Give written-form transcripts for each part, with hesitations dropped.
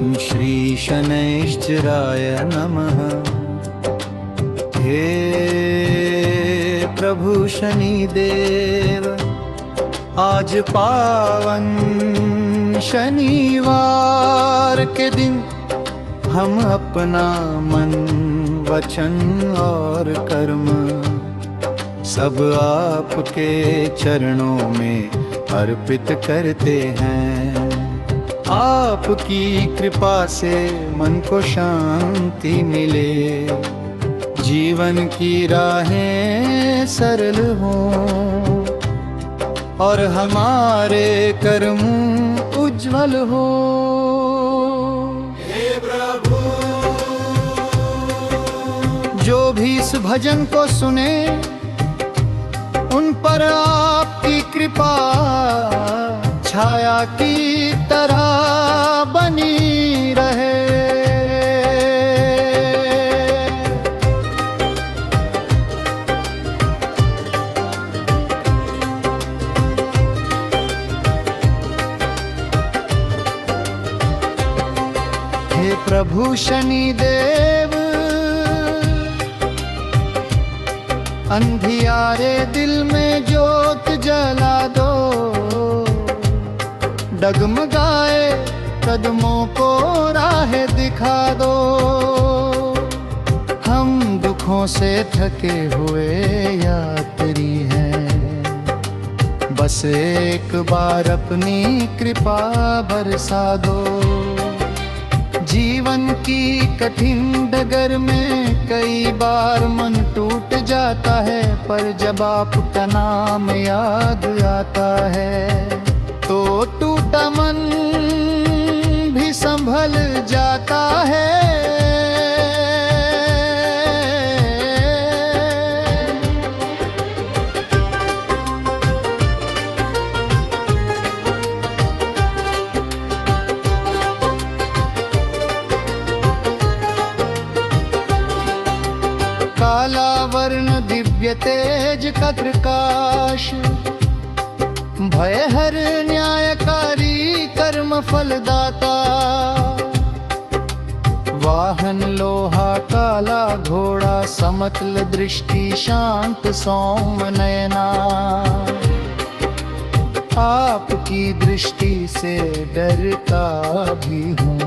श्री शनैश्चराय नमः। हे प्रभु शनिदेव, आज पावन शनिवार के दिन हम अपना मन, वचन और कर्म सब आपके चरणों में अर्पित करते हैं। आपकी कृपा से मन को शांति मिले, जीवन की राहें सरल हों और हमारे कर्म उज्जवल हो। हे प्रभु, जो भी इस भजन को सुने उन पर आपकी कृपा छाया की तरह बनी रहे। हे प्रभु शनिदेव, अंधियारे दिल में ज्योत जला दो, डगमगाए कदमों को राह दिखा दो। हम दुखों से थके हुए यात्री हैं, बस एक बार अपनी कृपा बरसा दो। जीवन की कठिन डगर में कई बार मन टूट जाता है, पर जब आपका नाम याद आता है तो टूटा मन भी संभल जाता है। काला वर्ण दिव्य तेज का प्रकाश, भय हर न्यायकारी कर्म फलदाता। वाहन लोहा काला घोड़ा, समतल दृष्टि शांत सौम नयना। आपकी दृष्टि से डरता भी हूँ,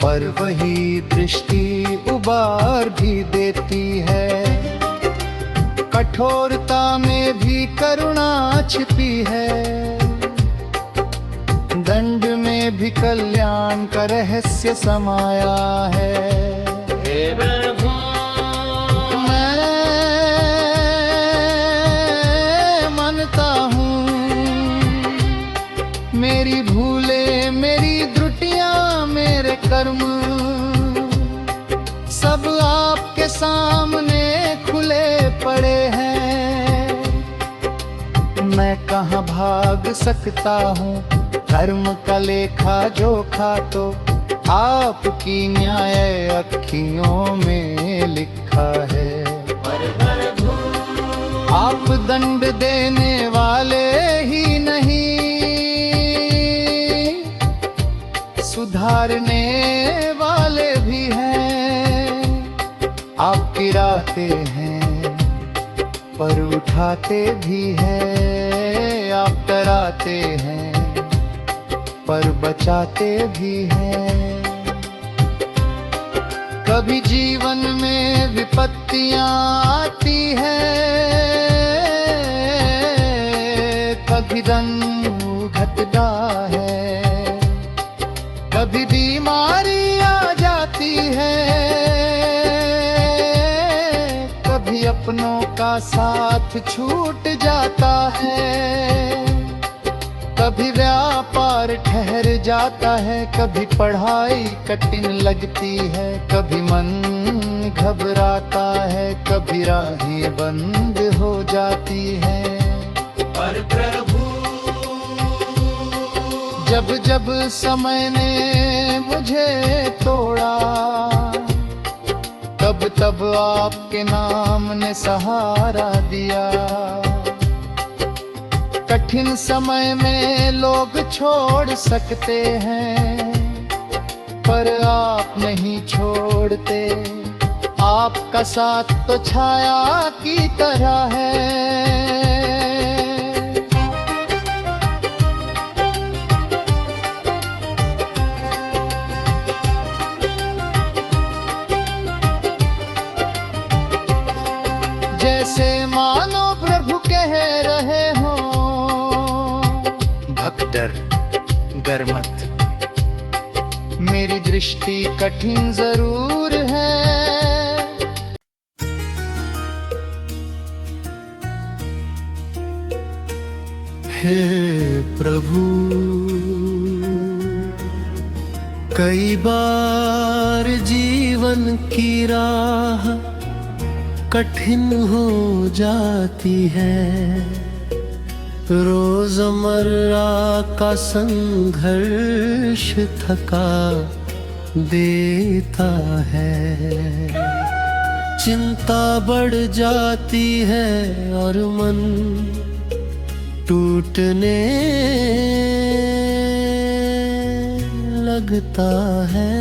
पर वही दृष्टि उबार भी देती है। कठोरता में भी करुणा छिपी है, दंड में भी कल्याण का रहस्य समाया है। हे प्रभु, मैं मानता हूँ मेरी भूले, मेरी त्रुटियां, मेरे कर्म सब आपके सामने खुले पड़े हैं। मैं कहाँ भाग सकता हूँ, धर्म का लेखा जोखा तो आपकी न्याय अखियों में लिखा है। आप दंड देने वाले ही नहीं, सुधारने वाले भी हैं। आप गिराते हैं पर उठाते भी हैं, आप डराते हैं पर बचाते भी हैं। कभी जीवन में विपत्तियां आती हैं, कभी रंग घटता है, कभी बीमारी आ जाती है, कभी अपनों का साथ छूट जाता है, कभी व्यापार ठहर जाता है, कभी पढ़ाई कठिन लगती है, कभी मन घबराता है, कभी राहें बंद हो जाती हैं। पर प्रभु, जब जब समय ने मुझे तोड़ा, तब तब आपके नाम ने सहारा दिया। कठिन समय में लोग छोड़ सकते हैं, पर आप नहीं छोड़ते। आपका साथ तो छाया की तरह है। जैसे मानो प्रभु कह रहे हो, भक्त डर मत, मेरी दृष्टि कठिन जरूर है। हे प्रभु, कई बार जीवन की राह कठिन हो जाती है। रोजमर्रा का संघर्ष थका देता है। चिंता बढ़ जाती है और मन टूटने लगता है।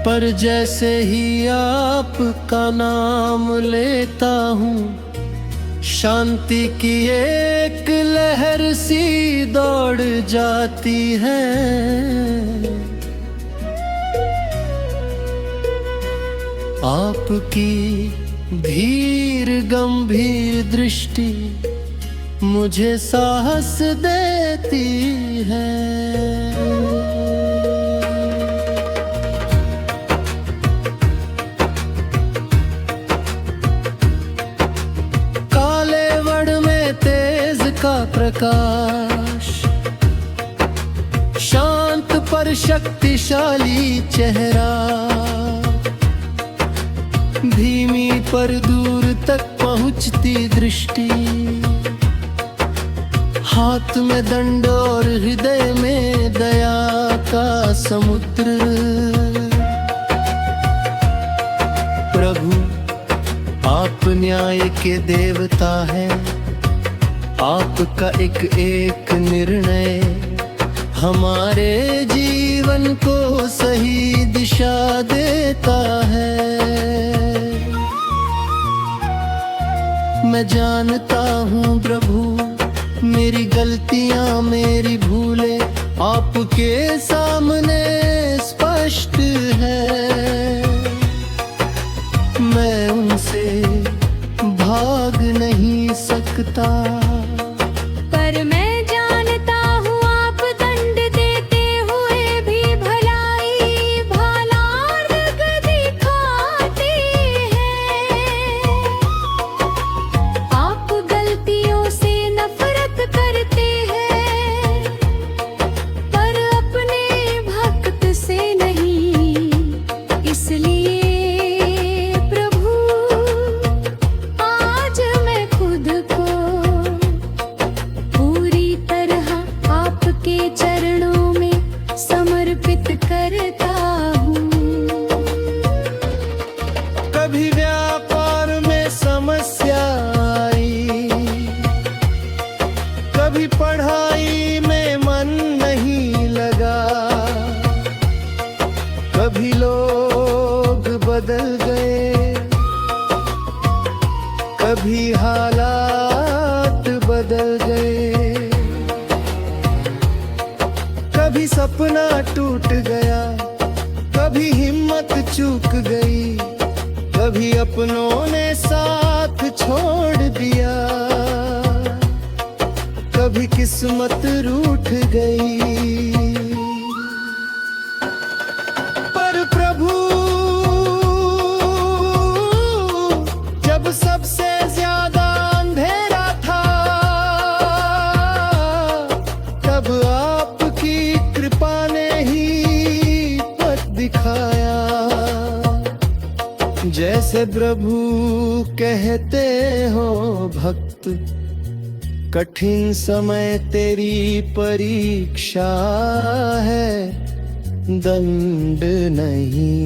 पर जैसे ही आपका नाम लेता हूँ, शांति की एक लहर सी दौड़ जाती है। आपकी धीर गंभीर दृष्टि मुझे साहस देती है। प्रकाश शांत पर शक्तिशाली चेहरा, धीमी पर दूर तक पहुंचती दृष्टि, हाथ में दंड और हृदय में दया का समुद्र। प्रभु, आप न्याय के देवता हैं। आपका एक एक निर्णय हमारे जीवन को सही दिशा देता है। मैं जानता हूँ प्रभु, मेरी गलतियाँ मेरी भूलें आपके सामने स्पष्ट है। मैं उनसे भाग नहीं सकता, पर मैं जानता हूँ आप दंड देते हुए भी भलाई भला मार्ग दिखाते हैं। आप गलतियों से नफरत करते हैं, पर अपने भक्त से नहीं। इसलिए प्रभु, आज मैं खुद को पूरी तरह आपके चरणों में समर्पित करता हूँ। कभी व्यापार में समस्या आई, कभी पढ़ाई में मन नहीं लगा, कभी लोग बदल गए, कभी हालात बदल गए, कभी सपना टूट गया, कभी हिम्मत चूक गई, कभी अपनों ने साथ छोड़ दिया, कभी किस्मत रूठ गई। पर प्रभु, जब सबसे ज्यादा अंधेरा था, तब आपकी कृपा ने ही पथ दिखाया। जैसे प्रभु कहते हो भक्त, कठिन समय तेरी परीक्षा है, दंड नहीं।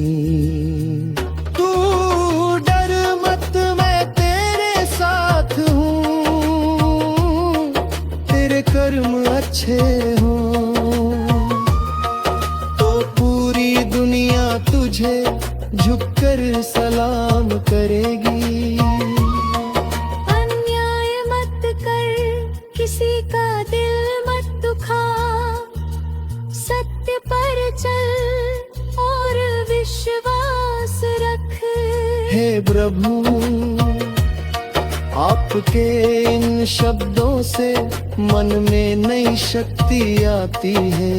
तू डर मत, मैं तेरे साथ हूँ, तेरे कर्म अच्छे हों। झुककर सलाम करेगी। अन्याय मत कर, किसी का दिल मत दुखा, सत्य पर चल और विश्वास रख। हे प्रभु, आपके इन शब्दों से मन में नई शक्ति आती है।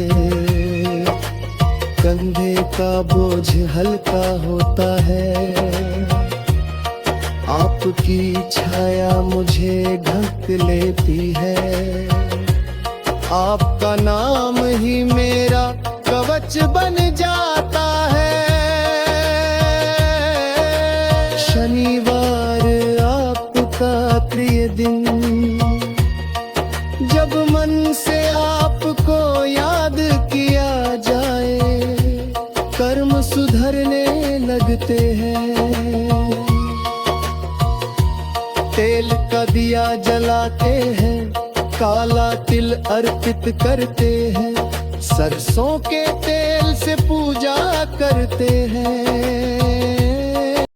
कंधे का बोझ हल्का होता है। आपकी छाया मुझे ढक लेती है। आपका नाम ही मेरा कवच बन जाता है। शनिवार आपका प्रिय दिन, जब मन से आपको याद किया जाए, कर्म सुधरने लगते हैं। तेल का दिया जलाते हैं, काला तिल अर्पित करते हैं, सरसों के तेल से पूजा करते हैं।